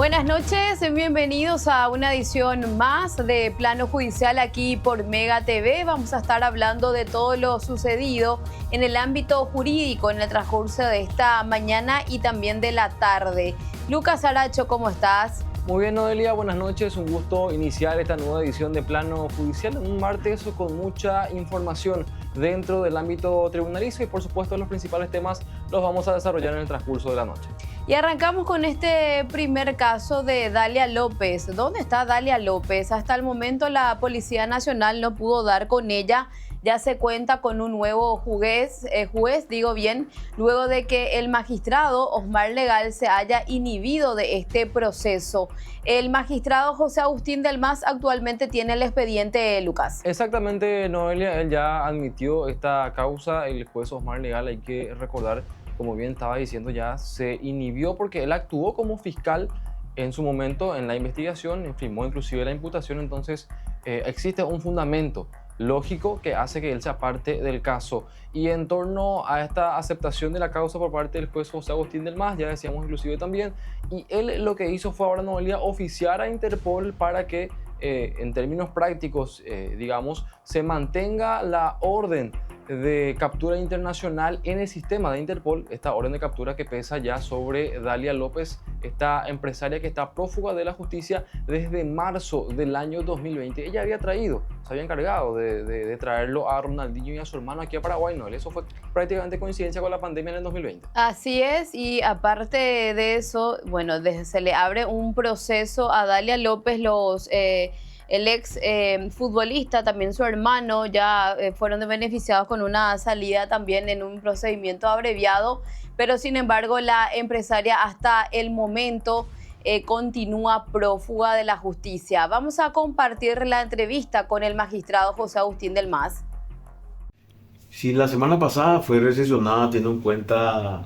Buenas noches, bienvenidos a una edición más de Plano Judicial aquí por Mega TV. Vamos a estar hablando de todo lo sucedido en el ámbito jurídico en el transcurso de esta mañana y también de la tarde. Lucas Aracho, ¿cómo estás? Muy bien, Noelia, buenas noches. Un gusto iniciar esta nueva edición de Plano Judicial en un martes con mucha información dentro del ámbito tribunalicio y por supuesto los principales temas los vamos a desarrollar en el transcurso de la noche. Y arrancamos con este primer caso de Dalia López. ¿Dónde está Dalia López? Hasta el momento la Policía Nacional no pudo dar con ella. Ya se cuenta con un nuevo juez, luego de que el magistrado Osmar Legal se haya inhibido de este proceso. El magistrado José Agustín del Mas actualmente tiene el expediente, Lucas. Exactamente, Noelia, él ya admitió esta causa. El juez Osmar Legal, hay que recordar, como bien estaba diciendo, ya se inhibió porque él actuó como fiscal en su momento en la investigación, firmó inclusive la imputación, entonces existe un fundamento lógico que hace que él sea parte del caso. Y en torno a esta aceptación de la causa por parte del juez José Agustín del Mas, ya decíamos inclusive también, y él lo que hizo fue ahora, Noelia, oficiar a Interpol para que en términos prácticos, se mantenga la orden de captura internacional en el sistema de Interpol, esta orden de captura que pesa ya sobre Dalia López, esta empresaria que está prófuga de la justicia desde marzo del año 2020. Ella había se había encargado de traerlo a Ronaldinho y a su hermano aquí a Paraguay, ¿no? Eso fue prácticamente coincidencia con la pandemia en el 2020. Así es, y aparte de eso, se le abre un proceso a Dalia López, el ex futbolista, también su hermano, ya fueron beneficiados con una salida también en un procedimiento abreviado, pero sin embargo la empresaria hasta el momento continúa prófuga de la justicia. Vamos a compartir la entrevista con el magistrado José Agustín del Mas. Sí, la semana pasada fue recesionada teniendo en cuenta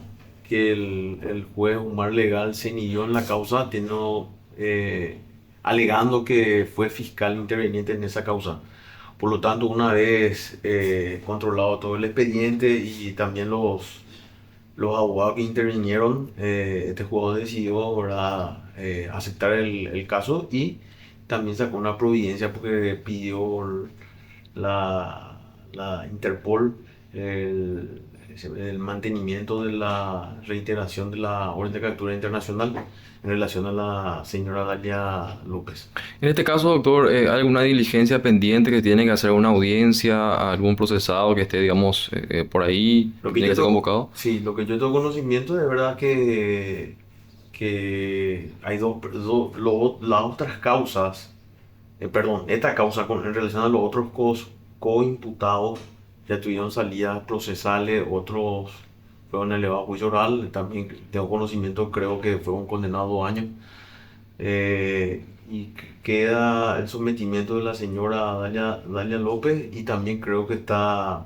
que el juez Osmar Legal se inhibió en la causa, alegando que fue fiscal interveniente en esa causa. Por lo tanto, una vez controlado todo el expediente y también los abogados que intervinieron, este jugador decidió, ¿verdad?, aceptar el caso y también sacó una providencia porque pidió la Interpol el mantenimiento de la reiteración de la orden de captura internacional en relación a la señora Dalia López. En este caso, doctor, ¿hay alguna diligencia pendiente que tiene que hacer una audiencia, algún procesado que esté, por ahí, tiene que ser convocado? Sí, lo que yo tengo conocimiento de verdad que hay las otras causas, esta causa en relación a los otros coimputados ya tuvieron salidas procesales, otros fueron elevados a juicio oral, también tengo conocimiento, creo que fueron condenados 2 años. Y queda el sometimiento de la señora Dalia López y también creo que está...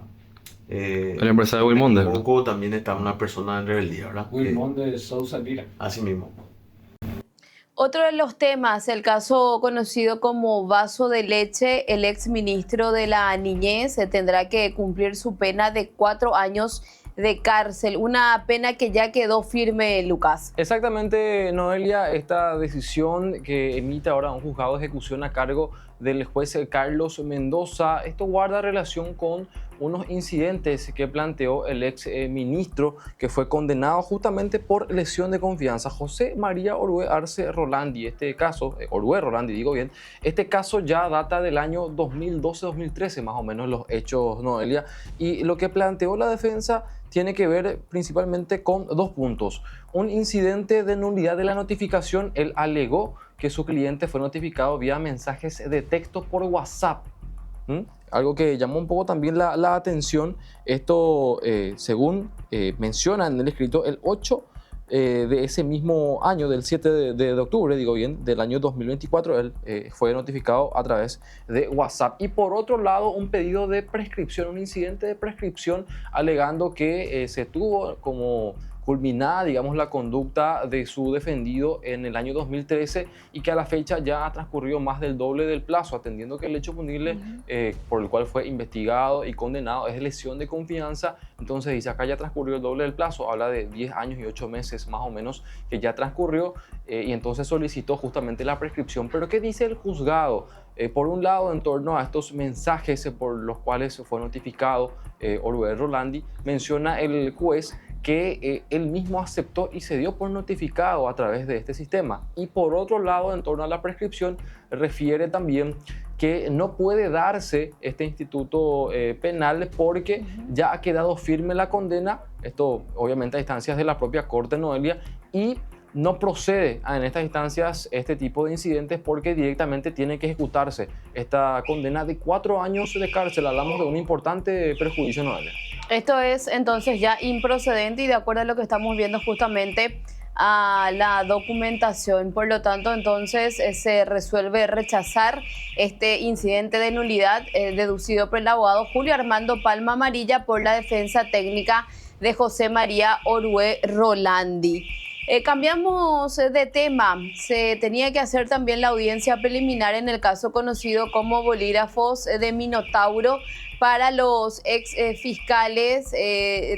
el empresario Wilmonde. También está una persona en rebeldía, ¿verdad? Wilmonde Sousa Lira. Así mismo. Otro de los temas, el caso conocido como vaso de leche, el ex ministro de la Niñez tendrá que cumplir su pena de 4 años de cárcel, una pena que ya quedó firme, Lucas. Exactamente, Noelia, esta decisión que emite ahora un juzgado de ejecución a cargo del juez Carlos Mendoza, esto guarda relación con unos incidentes que planteó el ex ministro que fue condenado justamente por lesión de confianza, José María Orue Arce Rolandi. Este caso, Orue Rolandi digo bien, este caso ya data del año 2012-2013 más o menos los hechos, Noelia, y lo que planteó la defensa tiene que ver principalmente con 2 puntos. Un incidente de nulidad de la notificación. Él alegó que su cliente fue notificado vía mensajes de texto por WhatsApp. Algo que llamó un poco también la atención. Esto, según menciona en el escrito, el 8 de ese mismo año, del 7 de octubre, del año 2024, él fue notificado a través de WhatsApp. Y por otro lado, un pedido de prescripción, un incidente de prescripción, alegando que se tuvo como culminada, digamos, la conducta de su defendido en el año 2013 y que a la fecha ya ha transcurrido más del doble del plazo, atendiendo que el hecho punible por el cual fue investigado y condenado es lesión de confianza. Entonces dice, acá ya transcurrió el doble del plazo, habla de 10 años y 8 meses más o menos que ya transcurrió, y entonces solicitó justamente la prescripción. Pero ¿qué dice el juzgado? Por un lado, en torno a estos mensajes por los cuales fue notificado Orué Rolandi, menciona el juez que él mismo aceptó y se dio por notificado a través de este sistema. Y por otro lado, en torno a la prescripción, refiere también que no puede darse este instituto penal porque ya ha quedado firme la condena, esto obviamente a instancias de la propia Corte, Noelia, y no procede en estas instancias este tipo de incidentes porque directamente tiene que ejecutarse esta condena de 4 años de cárcel. Hablamos de un importante perjuicio, Noelia. Esto es entonces ya improcedente y de acuerdo a lo que estamos viendo justamente a la documentación. Por lo tanto, entonces se resuelve rechazar este incidente de nulidad deducido por el abogado Julio Armando Palma Amarilla por la defensa técnica de José María Orué Rolandi. Cambiamos de tema. Se tenía que hacer también la audiencia preliminar en el caso conocido como bolígrafos de Minotauro para los ex fiscales,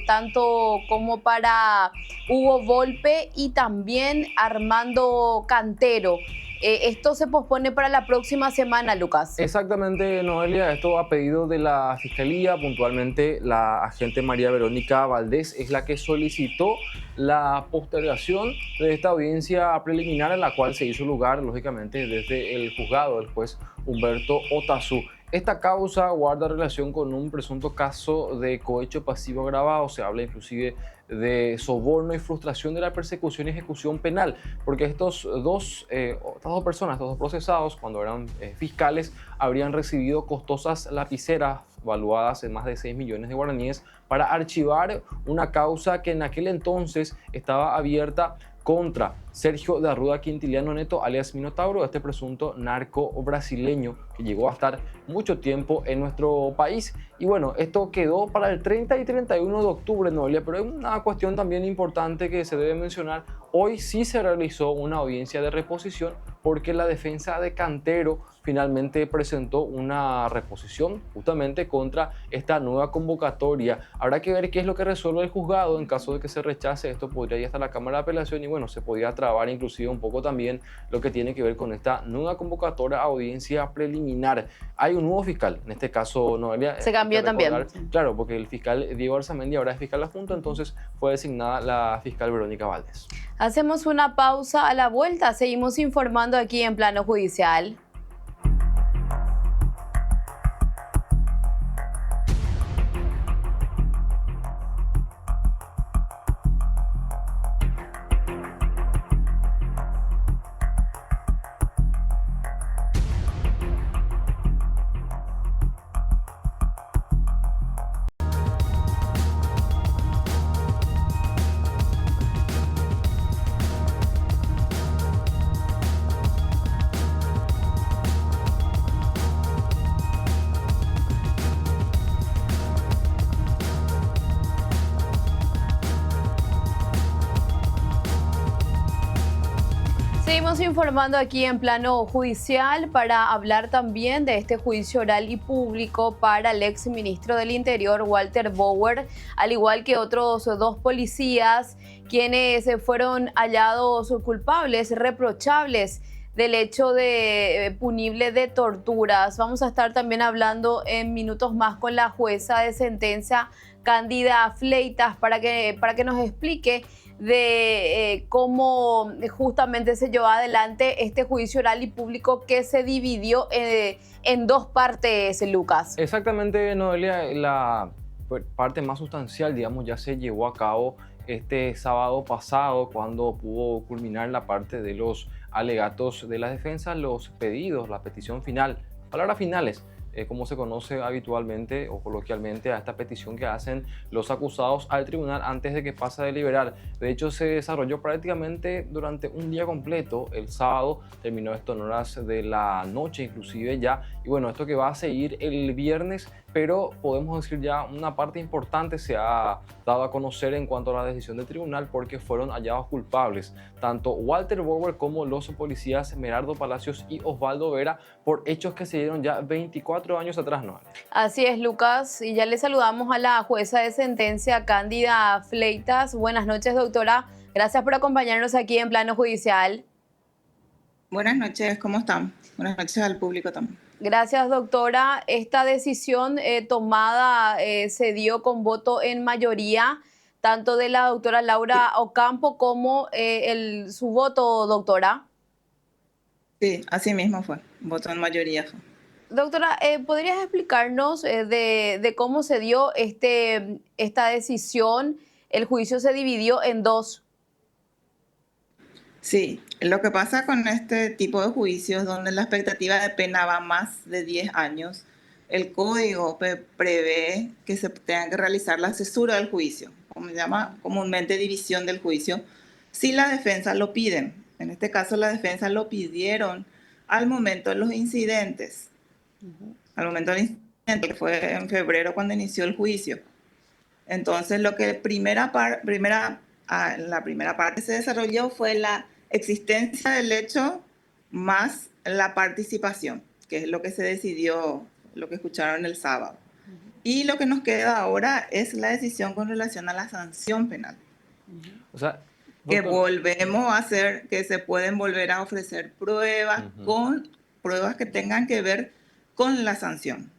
tanto como para Hugo Volpe y también Armando Cantero. Esto se pospone para la próxima semana, Lucas. Exactamente, Noelia. Esto a pedido de la Fiscalía, puntualmente la agente María Verónica Valdés es la que solicitó la postergación de esta audiencia preliminar en la cual se hizo lugar, lógicamente, desde el juzgado del juez Humberto Otazú. Esta causa guarda relación con un presunto caso de cohecho pasivo agravado. Se habla inclusive de soborno y frustración de la persecución y ejecución penal, porque estas dos personas, estos dos procesados, cuando eran fiscales, habrían recibido costosas lapiceras valuadas en más de 6 millones de guaraníes para archivar una causa que en aquel entonces estaba abierta contra Sergio de Arruda Quintiliano Neto, alias Minotauro, este presunto narco brasileño que llegó a estar mucho tiempo en nuestro país. Y bueno, esto quedó para el 30 y 31 de octubre, Noelia, pero hay una cuestión también importante que se debe mencionar. Hoy sí se realizó una audiencia de reposición porque la defensa de Cantero finalmente presentó una reposición justamente contra esta nueva convocatoria. Habrá que ver qué es lo que resuelve el juzgado. En caso de que se rechace, esto podría ir hasta la Cámara de Apelación y bueno, se podría trabar inclusive un poco también lo que tiene que ver con esta nueva convocatoria a audiencia preliminar. Hay un nuevo fiscal, en este caso, Noelia. Se cambió también. Claro, porque el fiscal Diego Arzamendi ahora es fiscal adjunto, entonces fue designada la fiscal Verónica Valdés. Hacemos una pausa. A la vuelta seguimos informando aquí en Plano Judicial. Seguimos informando aquí en Plano Judicial para hablar también de este juicio oral y público para el ex ministro del Interior, Walter Bauer, al igual que otros 2 policías quienes fueron hallados culpables, reprochables del hecho de punible de torturas. Vamos a estar también hablando en minutos más con la jueza de sentencia, Cándida Fleitas, para que nos explique de cómo justamente se llevó adelante este juicio oral y público que se dividió en 2 partes, Lucas. Exactamente, Noelia, la parte más sustancial, digamos, ya se llevó a cabo este sábado pasado cuando pudo culminar la parte de los alegatos de la defensa, los pedidos, la petición final, palabras finales, como se conoce habitualmente o coloquialmente a esta petición que hacen los acusados al tribunal antes de que pase a deliberar. De hecho, se desarrolló prácticamente durante un día completo. El sábado terminó esto en horas de la noche inclusive ya. Y bueno, esto que va a seguir el viernes pero podemos decir ya una parte importante se ha dado a conocer en cuanto a la decisión del tribunal porque fueron hallados culpables tanto Walter Bauer como los policías Merardo Palacios y Osvaldo Vera por hechos que se dieron ya 24 años atrás, ¿no? Así es, Lucas, y ya le saludamos a la jueza de sentencia, Cándida Fleitas. Buenas noches, doctora. Gracias por acompañarnos aquí en Plano Judicial. Buenas noches, ¿cómo están? Buenas noches al público también. Gracias, doctora. Esta decisión tomada se dio con voto en mayoría, tanto de la doctora Laura Ocampo como su voto, doctora. Sí, así mismo fue, voto en mayoría fue. Doctora, ¿podrías explicarnos de cómo se dio esta decisión? El juicio se dividió en dos. Sí, lo que pasa con este tipo de juicios donde la expectativa de pena va más de 10 años, el código prevé que se tenga que realizar la cesura del juicio, como se llama comúnmente división del juicio, si la defensa lo piden. En este caso la defensa lo pidieron al momento de los incidentes, al momento del incidente que fue en febrero cuando inició el juicio. Entonces lo que la primera parte se desarrolló fue la existencia del hecho más la participación, que es lo que se decidió, lo que escucharon el sábado. Y lo que nos queda ahora es la decisión con relación a la sanción penal. O sea, que volvemos a hacer, que se pueden volver a ofrecer pruebas con pruebas que tengan que ver con la sanción.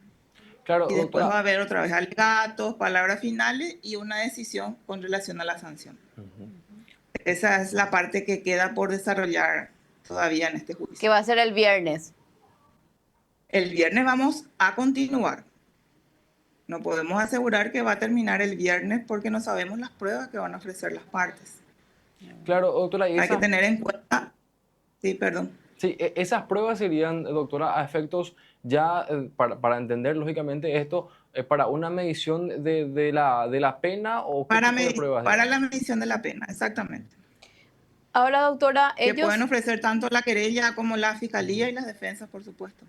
Claro, y después doctora, va a haber otra vez alegatos, palabras finales y una decisión con relación a la sanción. Esa es la parte que queda por desarrollar todavía en este juicio. Que va a ser el viernes. El viernes vamos a continuar. No podemos asegurar que va a terminar el viernes porque no sabemos las pruebas que van a ofrecer las partes. claro, doctora, y Hay que tener en cuenta... Sí, perdón. Sí, esas pruebas serían, doctora, a efectos ya, para entender lógicamente esto, para una medición de la pena o qué tipo de pruebas. Para la medición de la pena, exactamente. Ahora, doctora, Que pueden ofrecer tanto la querella como la fiscalía y las defensas, por supuesto.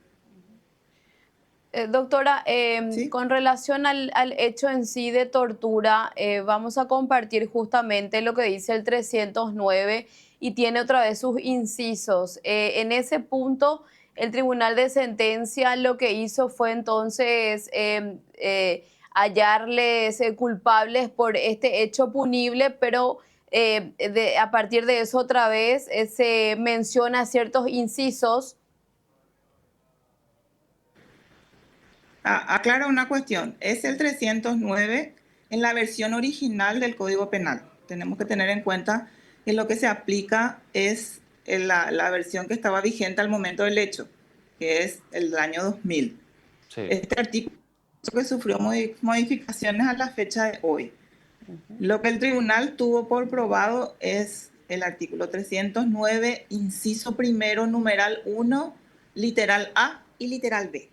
Doctora, ¿Sí? con relación al hecho en sí de tortura, vamos a compartir justamente lo que dice el 309 y tiene otra vez sus incisos. En ese punto, el Tribunal de Sentencia lo que hizo fue entonces hallarles culpables por este hecho punible, pero a partir de eso otra vez se menciona ciertos incisos. Aclara una cuestión. Es el 309 en la versión original del Código Penal. Tenemos que tener en cuenta que lo que se aplica es la versión que estaba vigente al momento del hecho, que es el año 2000. Sí. Este artículo que sufrió modificaciones a la fecha de hoy. Lo que el tribunal tuvo por probado es el artículo 309, inciso primero, numeral 1, literal A y literal B.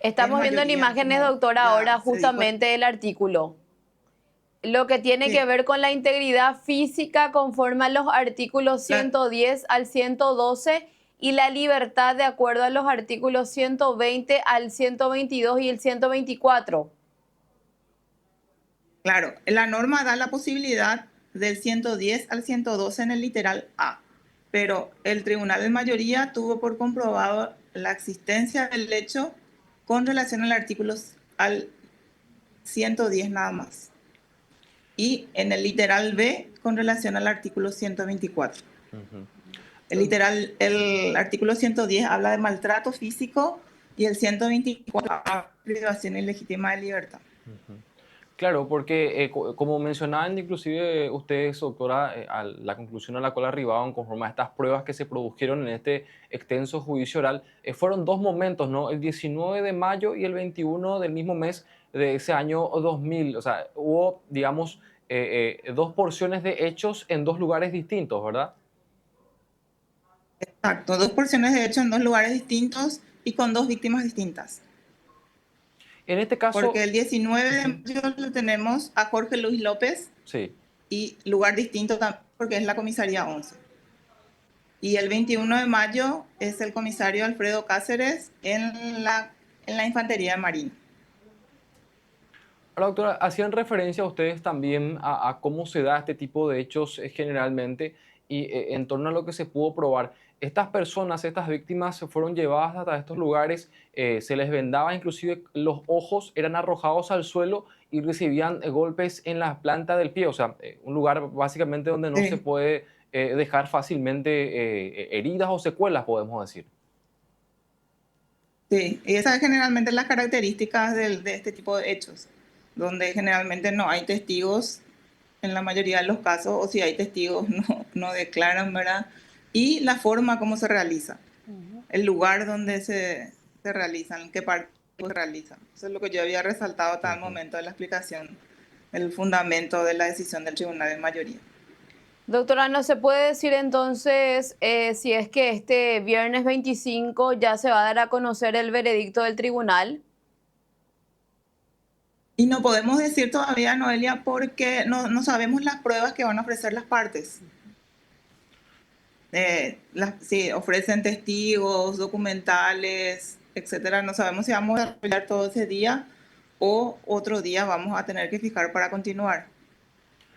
Estamos viendo en imágenes, doctora, ahora justamente el artículo. Lo que tiene que ver con la integridad física conforme a los artículos 110 al 112 y la libertad de acuerdo a los artículos 120 al 122 y el 124. Claro, la norma da la posibilidad del 110 al 112 en el literal A, pero el tribunal en mayoría tuvo por comprobado la existencia del hecho con relación al artículo al 110 nada más. Y en el literal B con relación al artículo 124. El artículo 110 habla de maltrato físico y el 124 habla de privación ilegítima de libertad. Claro, porque como mencionaban inclusive ustedes, doctora, a la conclusión a la cual arribaban conforme a estas pruebas que se produjeron en este extenso juicio oral, fueron dos momentos, ¿no? El 19 de mayo y el 21 del mismo mes de ese año 2000. O sea, hubo, digamos, dos porciones de hechos en dos lugares distintos, ¿verdad? Exacto, dos porciones de hechos en dos lugares distintos y con dos víctimas distintas. En este caso... Porque el 19 de mayo lo tenemos a Jorge Luis López. Sí. Y lugar distinto porque es la comisaría 11. Y el 21 de mayo es el comisario Alfredo Cáceres en en la Infantería de Marina. Ahora, doctora, hacían referencia ustedes también a cómo se da este tipo de hechos generalmente y en torno a lo que se pudo probar. Estas personas, estas víctimas, fueron llevadas hasta estos lugares, se les vendaba inclusive los ojos, eran arrojados al suelo y recibían golpes en la planta del pie. O sea, un lugar básicamente donde no se Sí, puede dejar fácilmente heridas o secuelas, podemos decir. sí. Y esas generalmente las características de este tipo de hechos, donde generalmente no hay testigos en la mayoría de los casos, o si hay testigos no declaran, ¿verdad? Y la forma como se realiza, el lugar donde se realizan, en qué parte se realizan. Eso es lo que yo había resaltado hasta el Ujú. momento de la explicación, el fundamento de la decisión del tribunal de mayoría. Doctora, ¿no se puede decir entonces si es que este viernes 25 ya se va a dar a conocer el veredicto del tribunal? Y no podemos decir todavía, Noelia, porque no sabemos las pruebas que van a ofrecer las partes. Si ofrecen testigos, documentales, etcétera, no sabemos si vamos a desarrollar todo ese día o otro día vamos a tener que fijar para continuar.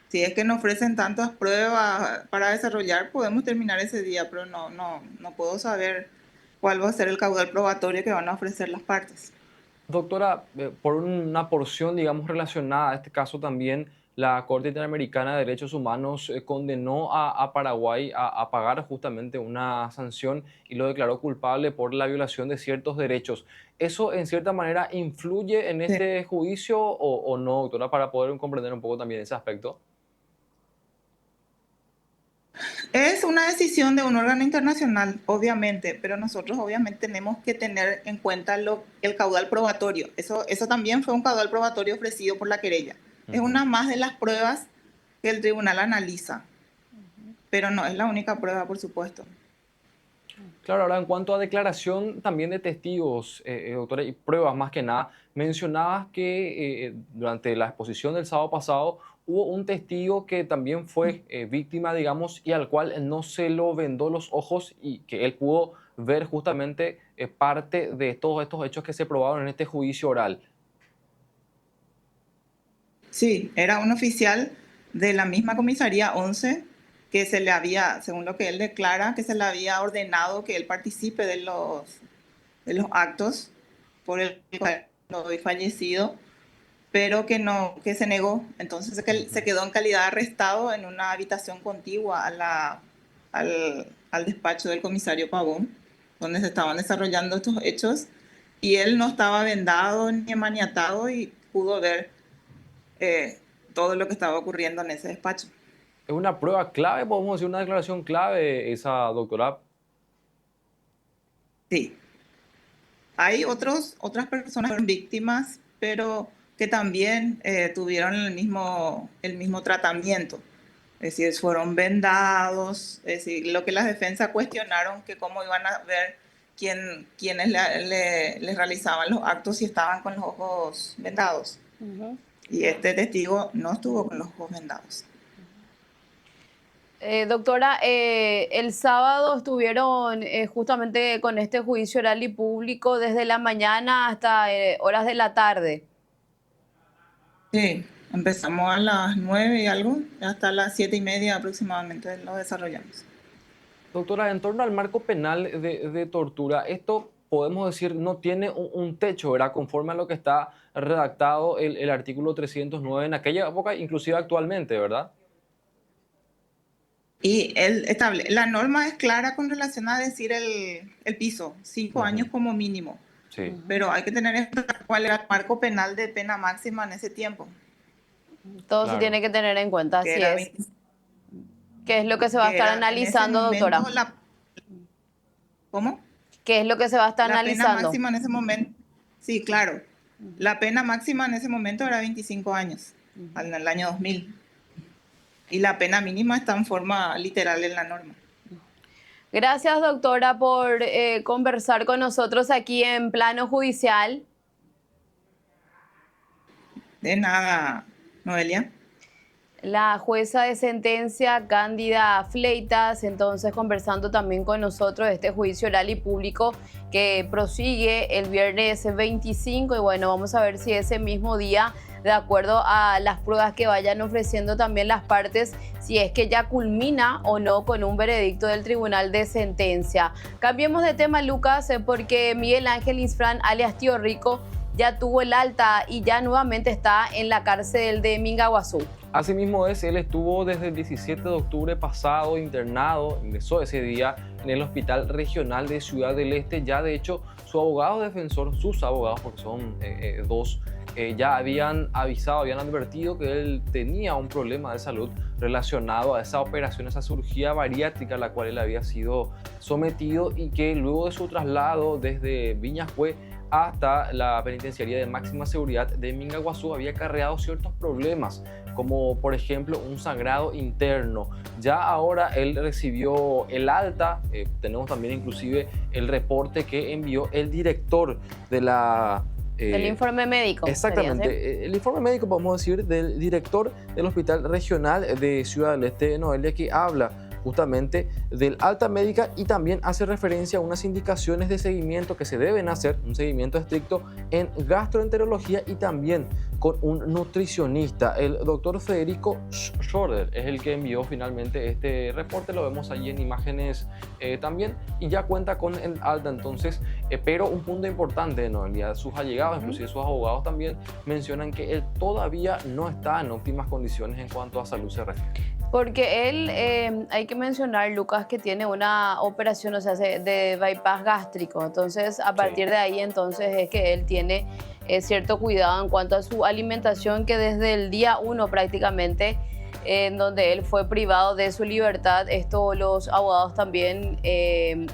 Si es que nos ofrecen tantas pruebas para desarrollar, podemos terminar ese día, pero no puedo saber cuál va a ser el caudal probatorio que van a ofrecer las partes. Doctora, por una porción, digamos, relacionada a este caso también, la Corte Interamericana de Derechos Humanos condenó a Paraguay a pagar justamente una sanción y lo declaró culpable por la violación de ciertos derechos. ¿Eso en cierta manera influye en Sí. este juicio o no, doctora, para poder comprender un poco también ese aspecto? Es una decisión de un órgano internacional, obviamente, pero nosotros obviamente tenemos que tener en cuenta el caudal probatorio. Eso también fue un caudal probatorio ofrecido por la querella. Es Ujú. una más de las pruebas que el tribunal analiza, pero no es la única prueba, por supuesto. Claro, ahora en cuanto a declaración también de testigos, doctora, y pruebas más que nada, mencionabas que durante la exposición del sábado pasado hubo un testigo que también fue víctima, digamos, y al cual no se lo vendó los ojos y que él pudo ver justamente parte de todos estos hechos que se probaron en este juicio oral. Sí, era un oficial de la misma comisaría 11 que se le había, según lo que él declara, que se le había ordenado que él participe de los actos por el cual hoy fallecido, pero que no, que se negó. Entonces se Ujú. quedó en calidad de arrestado en una habitación contigua al despacho del comisario Pavón, donde se estaban desarrollando estos hechos, y él no estaba vendado ni maniatado y pudo ver eh, todo lo que estaba ocurriendo en ese despacho. Es una prueba clave, podemos decir, una declaración clave esa, doctora. Sí, hay otras personas que fueron víctimas, pero que también tuvieron el mismo tratamiento. Es decir, fueron vendados, es decir, lo que las defensas cuestionaron, que cómo iban a ver quiénes les realizaban los actos si estaban con los ojos vendados. Y este testigo no estuvo con los ojos vendados. Doctora, el sábado estuvieron justamente con este juicio oral y público desde la mañana hasta horas de la tarde. Sí, empezamos a las 9 y algo, hasta las 7:30 aproximadamente lo desarrollamos. Doctora, en torno al marco penal de tortura, esto podemos decir no tiene un techo, ¿verdad? Conforme a lo que está redactado el artículo 309 en aquella época, inclusive actualmente, ¿verdad? Y la norma es clara con relación a decir el piso, 5 años Ujú. como mínimo, Sí, pero hay que tener en cuenta cuál era el marco penal de pena máxima en ese tiempo, Todo se claro. tiene que tener en cuenta, que así era, es. ¿Qué es lo que se va a que estar era en ese analizando, momento doctora? ¿cómo? ¿Qué es lo que se va a estar La pena analizando? máxima en ese momento, sí, claro, la pena máxima en ese momento era 25 años, en el año 2000. Y la pena mínima está en forma literal en la norma. Gracias, doctora, por conversar con nosotros aquí en Plano Judicial. De nada, Noelia. La jueza de sentencia, Cándida Fleitas, entonces conversando también con nosotros de este juicio oral y público que prosigue el viernes 25 y bueno, vamos a ver si ese mismo día, de acuerdo a las pruebas que vayan ofreciendo también las partes, si es que ya culmina o no con un veredicto del Tribunal de Sentencia. Cambiemos de tema, Lucas, porque Miguel Ángel Isfrán, alias Tío Rico, ya tuvo el alta y ya nuevamente está en la cárcel de Mingaguazú. Asimismo él estuvo desde el 17 de octubre pasado internado, ingresó ese día en el Hospital Regional de Ciudad del Este. Ya de hecho su abogado defensor, sus abogados, porque son dos, ya habían avisado, habían advertido que él tenía un problema de salud relacionado a esa operación, esa cirugía bariátrica a la cual él había sido sometido y que luego de su traslado desde Viñascue hasta la penitenciaría de máxima seguridad de Mingaguazú había acarreado ciertos problemas, como por ejemplo un sangrado interno. Ya ahora él recibió el alta, tenemos también inclusive el reporte que envió el director de la... el informe médico. Exactamente, el informe médico, podemos decir, del director del Hospital Regional de Ciudad del Este, Noelia, que habla justamente del alta médica y también hace referencia a unas indicaciones de seguimiento que se deben hacer, un seguimiento estricto en gastroenterología y también con un nutricionista. El doctor Federico Schroeder es el que envió finalmente este reporte, lo vemos allí en imágenes también, y ya cuenta con el alta entonces, pero un punto importante, Noelia, sus allegados, inclusive sus abogados también mencionan que él todavía no está en óptimas condiciones en cuanto a salud se refiere. Porque él, hay que mencionar, Lucas, que tiene una operación, o sea, de bypass gástrico. Entonces, a partir de ahí, entonces, es que él tiene cierto cuidado en cuanto a su alimentación, que desde el día 1 prácticamente, en donde él fue privado de su libertad, esto los abogados también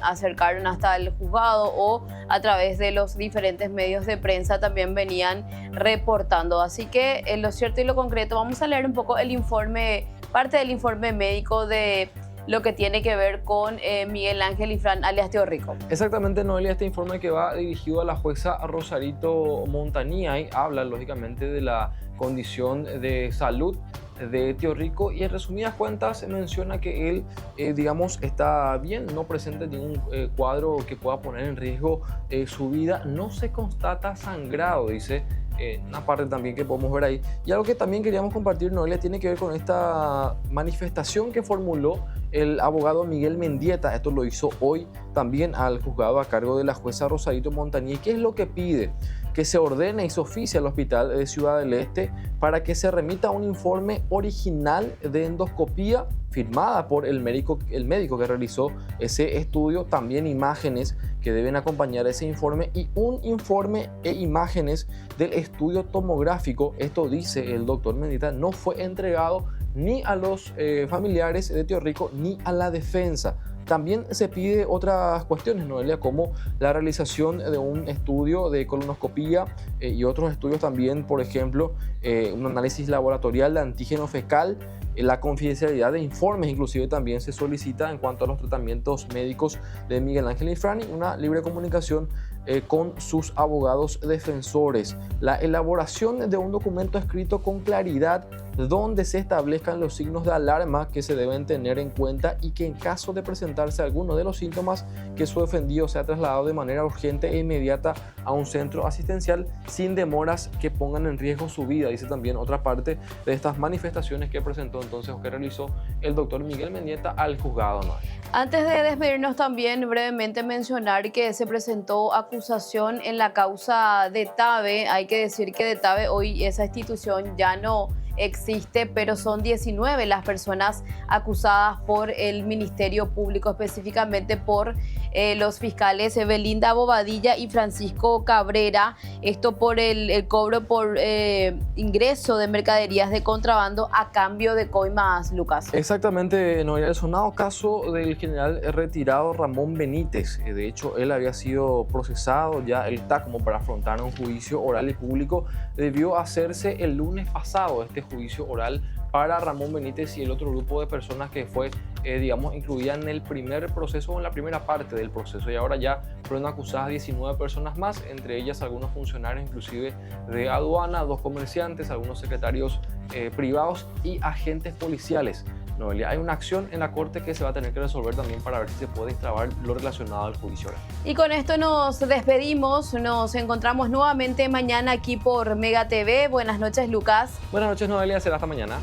acercaron hasta el juzgado o a través de los diferentes medios de prensa también venían reportando. Así que en lo cierto y lo concreto, vamos a leer un poco el informe, parte del informe médico de lo que tiene que ver con Miguel Ángel Isfrán, alias Tío Rico. Exactamente, Noelia, este informe que va dirigido a la jueza Rosarito Montañay habla lógicamente de la condición de salud de Tío Rico y en resumidas cuentas menciona que él, digamos, está bien, no presenta ningún cuadro que pueda poner en riesgo su vida, no se constata sangrado, dice. Una parte también que podemos ver ahí. Y algo que también queríamos compartir, Noelia, tiene que ver con esta manifestación que formuló el abogado Miguel Mendieta. Esto lo hizo hoy también al juzgado a cargo de la jueza Rosarito Montañay. ¿Qué es lo que pide? Que se ordene y se oficie al Hospital de Ciudad del Este para que se remita un informe original de endoscopía firmada por el médico que realizó ese estudio, también imágenes que deben acompañar ese informe y un informe e imágenes del estudio tomográfico. Esto dice el doctor Mendieta, no fue entregado ni a los familiares de Tío Rico ni a la defensa. También se pide otras cuestiones, Noelia, como la realización de un estudio de colonoscopía y otros estudios también, por ejemplo, un análisis laboratorial de antígeno fecal, la confidencialidad de informes, inclusive también se solicita en cuanto a los tratamientos médicos de Miguel Ángel Isfrán, una libre comunicación con sus abogados defensores, la elaboración de un documento escrito con claridad donde se establezcan los signos de alarma que se deben tener en cuenta y que en caso de presentarse alguno de los síntomas que su defendido sea trasladado de manera urgente e inmediata a un centro asistencial sin demoras que pongan en riesgo su vida, dice también otra parte de estas manifestaciones que presentó entonces o que realizó el doctor Miguel Mendieta al juzgado. Antes de despedirnos también brevemente mencionar que se presentó acusación en la causa de TABE. Hay que decir que de TABE hoy esa institución ya no existe, pero son 19 las personas acusadas por el Ministerio Público, específicamente por los fiscales Belinda Bobadilla y Francisco Cabrera, esto por el cobro por ingreso de mercaderías de contrabando a cambio de coimas, Lucas. Exactamente, Noelia, el sonado caso del general retirado Ramón Benítez. De hecho, él había sido procesado, ya él está como para afrontar un juicio oral y público. Debió hacerse el lunes pasado este juicio oral para Ramón Benítez y el otro grupo de personas que fue digamos, incluida en el primer proceso o en la primera parte del proceso, y ahora ya fueron acusadas 19 personas más, entre ellas algunos funcionarios inclusive de aduana, 2 comerciantes, algunos secretarios privados y agentes policiales. Noelia, hay una acción en la Corte que se va a tener que resolver también para ver si se puede destrabar lo relacionado al juicio. Y con esto nos despedimos, nos encontramos nuevamente mañana aquí por Mega TV. Buenas noches, Lucas. Buenas noches, Noelia, será hasta mañana.